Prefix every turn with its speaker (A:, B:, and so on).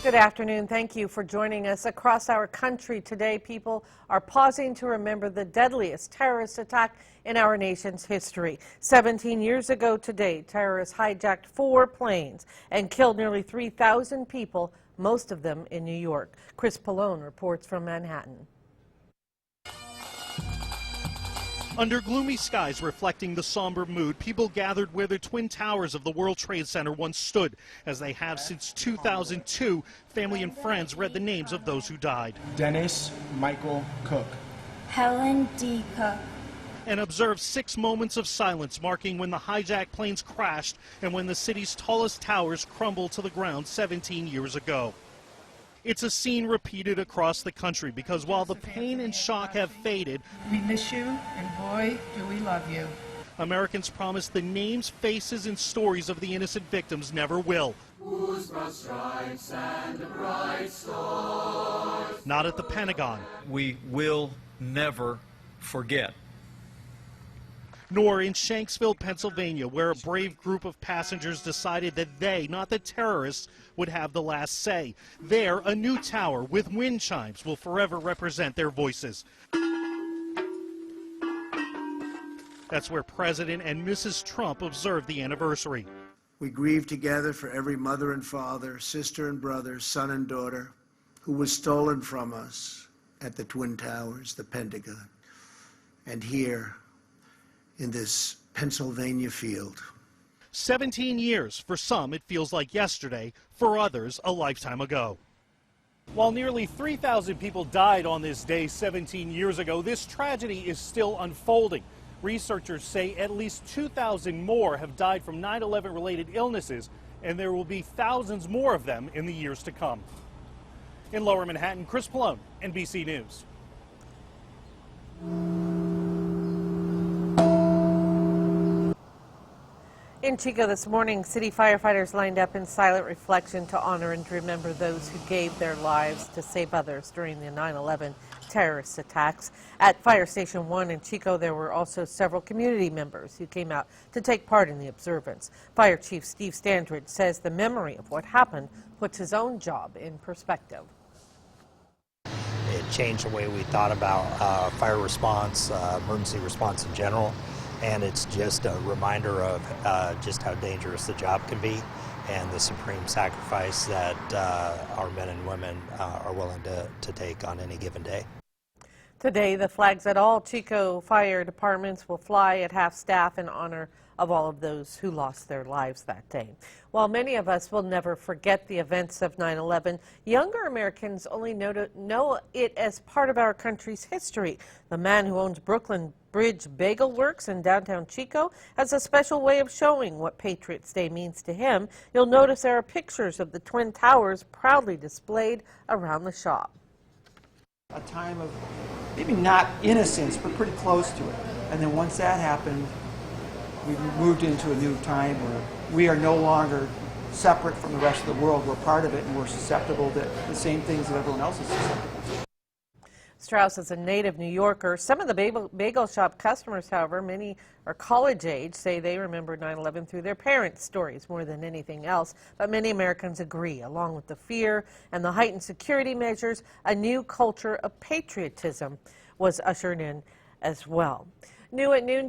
A: Good afternoon. Thank you for joining us. Across our country today, people are pausing to remember the deadliest terrorist attack in our nation's history. 17 years ago today, terrorists hijacked 4 planes and killed nearly 3,000 people, most of them in New York. Chris Pallone reports from Manhattan.
B: Under gloomy skies reflecting the somber mood, people gathered where the Twin Towers of the World Trade Center once stood. As they have since 2002, family and friends read the names of those who died.
C: Dennis Michael Cook.
D: Helen D. Cook.
B: And observed 6 moments of silence marking when the hijacked planes crashed and when the city's tallest towers crumbled to the ground 17 years ago. It's a scene repeated across the country because while the pain and shock have faded,
E: we miss you, and boy, do we love you.
B: Americans promise the names, faces, and stories of the innocent victims never will. Whose broad stripes and the bright stars. Not at the Pentagon.
F: We will never forget.
B: Nor in Shanksville, Pennsylvania, where a brave group of passengers decided that they, not the terrorists, would have the last say. There, a new tower with wind chimes will forever represent their voices. That's where President and Mrs. Trump observed the anniversary.
G: We grieve together for every mother and father, sister and brother, son and daughter who was stolen from us at the Twin Towers, the Pentagon, and here in this Pennsylvania field.
B: 17 years. For some, it feels like yesterday. For others, a lifetime ago. While nearly 3,000 people died on this day 17 years ago, this tragedy is still unfolding. Researchers say at least 2,000 more have died from 9/11 related illnesses, and there will be thousands more of them in the years to come. In Lower Manhattan, Chris Pallone, NBC News.
A: In Chico this morning, city firefighters lined up in silent reflection to honor and remember those who gave their lives to save others during the 9/11 terrorist attacks. At Fire Station 1 in Chico, there were also several community members who came out to take part in the observance. Fire Chief Steve Standridge says the memory of what happened puts his own job in perspective.
H: It changed the way we thought about fire response, emergency response in general. And it's just a reminder of just how dangerous the job can be and the supreme sacrifice that our men and women are willing to take on any given day.
A: Today, the flags at all Chico fire departments will fly at half-staff in honor of all of those who lost their lives that day. While many of us will never forget the events of 9/11, younger Americans only know it as part of our country's history. The man who owns Brooklyn Bridge Bagel Works in downtown Chico has a special way of showing what Patriots Day means to him. You'll notice there are pictures of the Twin Towers proudly displayed around the shop.
I: A time of maybe not innocence, but pretty close to it. And then once that happened, we moved into a new time where we are no longer separate from the rest of the world. We're part of it, and we're susceptible to the same things that everyone else is susceptible to.
A: Strauss is a native New Yorker. Some of the bagel shop customers, however, many are college age, say they remember 9/11 through their parents' stories more than anything else. But many Americans agree, along with the fear and the heightened security measures, a new culture of patriotism was ushered in as well. New at noon.